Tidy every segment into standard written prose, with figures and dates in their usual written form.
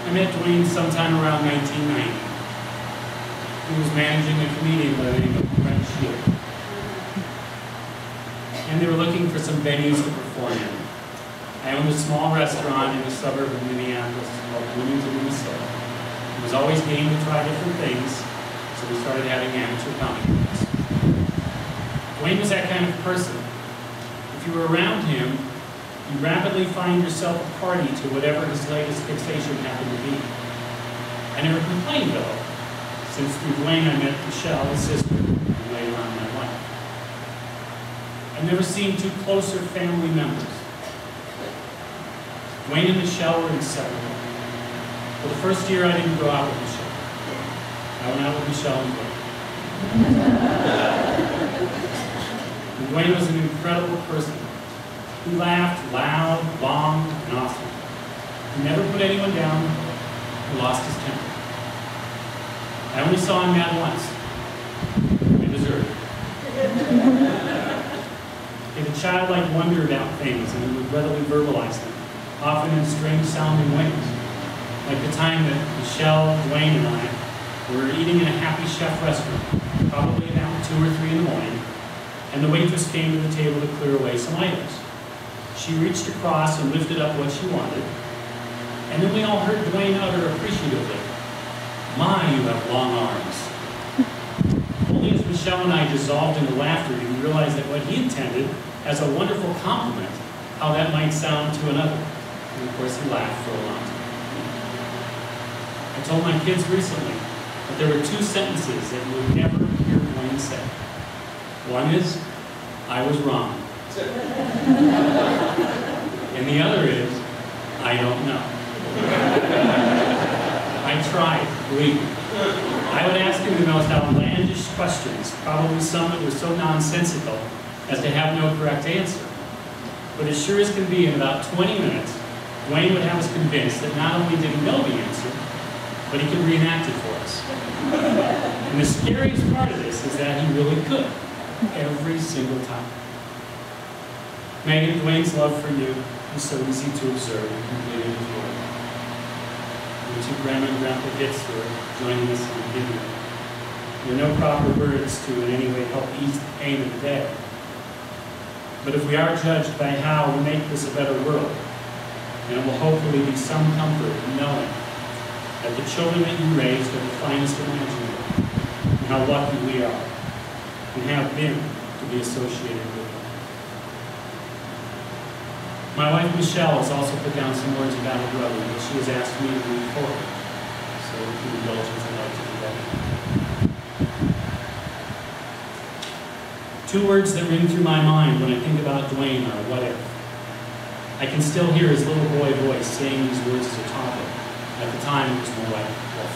I met Dwayne sometime around 1990. He was managing a comedian by the name of Brent Shield. And they were looking for some venues to perform in. I owned a small restaurant in a suburb of Minneapolis called Bloomington, Minnesota. It was always game to try different things, so we started having amateur comedy nights. Dwayne was that kind of person. If you were around him, you rapidly find yourself a party to whatever his latest fixation happened to be. I never complained, though, since through Dwayne I met Michelle, his sister, and later on my wife. I've never seen two closer family members. Dwayne and Michelle were inseparable. For the first year, I didn't go out with Michelle. I went out with Michelle and Dwayne. And Dwayne was an incredible person. He laughed loud, long, and often. He never put anyone down or lost his temper. I only saw him mad once. I deserved it. He had a childlike wonder about things, and he would readily verbalize them, often in strange-sounding ways. Like the time that Michelle, Dwayne, and I were eating in a Happy Chef restaurant, probably about 2 or 3 in the morning, and the waitress came to the table to clear away some items. She reached across and lifted up what she wanted, and then we all heard Dwayne utter appreciatively, "My, you have long arms." Only as Michelle and I dissolved into laughter did we realize that what he intended as a wonderful compliment, how that might sound to another. And of course he laughed for a long time. I told my kids recently that there were 2 sentences that you would never hear Dwayne say. One is, "I was wrong." And the other is, "I don't know." I tried, believe me. I would ask him the most outlandish questions, probably some that were so nonsensical as to have no correct answer. But as sure as can be, in about 20 minutes, Dwayne would have us convinced that not only did he know the answer, but he could reenact it for us. And the scariest part of this is that he really could, every single time. Megan, Dwayne's love for you is so easy to observe and completely enjoy. The 2 grandma and grandpa hits who are joining us in the video. There are no proper words to in any way help ease the pain of the day. But if we are judged by how we make this a better world, then it will hopefully be some comfort in knowing that the children that you raised are the finest imaginable, and how lucky we are and have been to be associated with them. My wife Michelle has also put down some words about her brother that she has asked me to read forward. So with your indulgence, I'd like to do that. 2 words that ring through my mind when I think about Dwayne are "what if." I can still hear his little boy voice saying these words as a toddler. At the time, it was more like "wolf."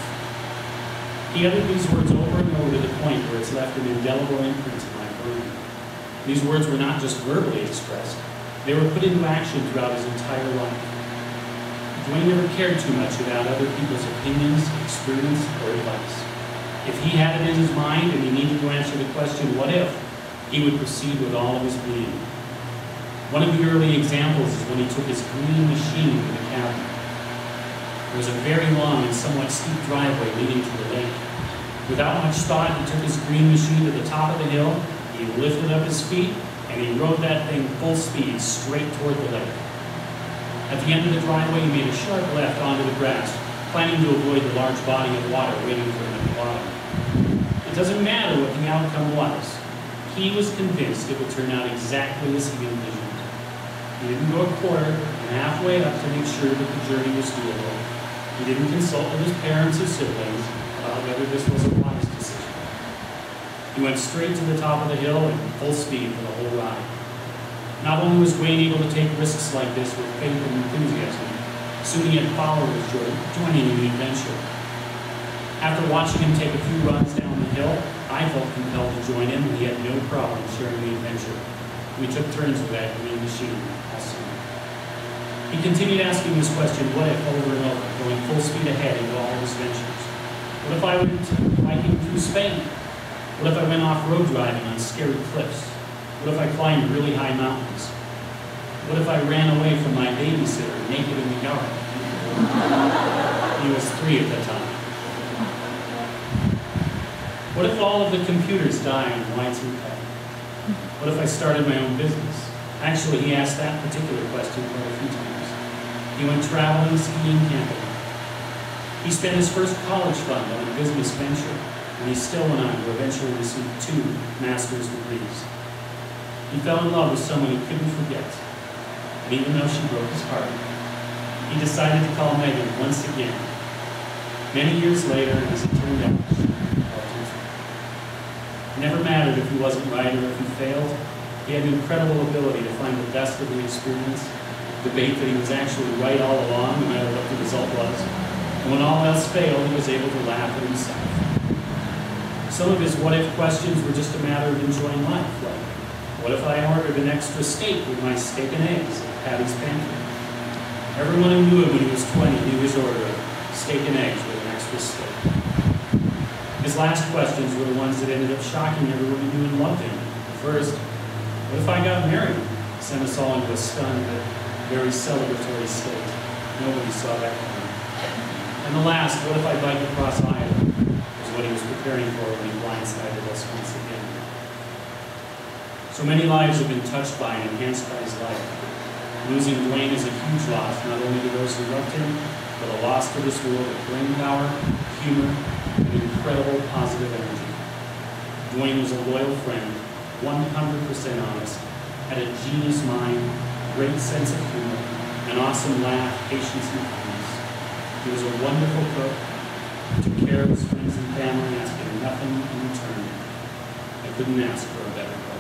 He uttered these words over and over to the point where it's left an indelible imprint in my brain. These words were not just verbally expressed. They were put into action throughout his entire life. Dwayne never cared too much about other people's opinions, experience, or advice. If he had it in his mind and he needed to answer the question, "what if?" he would proceed with all of his being. One of the early examples is when he took his green machine to the cabin. There was a very long and somewhat steep driveway leading to the lake. Without much thought, he took his green machine to the top of the hill, he lifted up his feet, and he rode that thing full speed straight toward the lake. At the end of the driveway, he made a sharp left onto the grass, planning to avoid the large body of water waiting for him at the bottom. It doesn't matter what the outcome was. He was convinced it would turn out exactly as he envisioned. He didn't go a quarter and halfway up to make sure that the journey was doable. He didn't consult with his parents or siblings about whether this was a wise decision. He went straight to the top of the hill and full speed for the whole ride. Not only was Dwayne able to take risks like this with faith and enthusiasm, soon he had followers joining in the adventure. After watching him take a few runs down the hill, I felt compelled to join him, and he had no problem sharing the adventure. We took turns with that green machine all summer. He continued asking this question, "what if?" over and over, going full speed ahead into all his ventures. What if I went hiking through Spain? What if I went off-road driving on scary cliffs? What if I climbed really high mountains? What if I ran away from my babysitter naked in the yard? He was 3 at the time. What if all of the computers die on Y2K? What if I started my own business? Actually, he asked that particular question quite a few times. He went traveling, skiing, camping. He spent his first college fund on a business venture, and he still went on to eventually receive 2 master's degrees. He fell in love with someone he couldn't forget, and even though she broke his heart, he decided to call Megan once again. Many years later, and as it turned out, she called him. It never mattered if he wasn't right or if he failed. He had an incredible ability to find the best of the experience, debate that he was actually right all along, no matter what the result was. And when all else failed, he was able to laugh at himself. Some of his what-if questions were just a matter of enjoying life, like, what if I ordered an extra steak with my steak and eggs at Patty's Pantry? Everyone who knew him when he was 20 knew his order of steak and eggs with an extra steak. His last questions were the ones that ended up shocking everyone who knew and loved him. First, what if I got married? Sent us all into a stunned but very celebratory state. Nobody saw that coming. And the last, what if I bike across Iowa? Was what he was preparing for when he blindsided us once again. So many lives have been touched by and enhanced by his life. Losing Dwayne is a huge loss, not only to those who loved him, but a loss to this world of brain power, humor, and incredible positive energy. Dwayne was a loyal friend, 100% honest, had a genius mind, great sense of humor, an awesome laugh, patience, and kindness. He was a wonderful cook, took care of his friends and family, asking nothing in return. I couldn't ask for a better cook.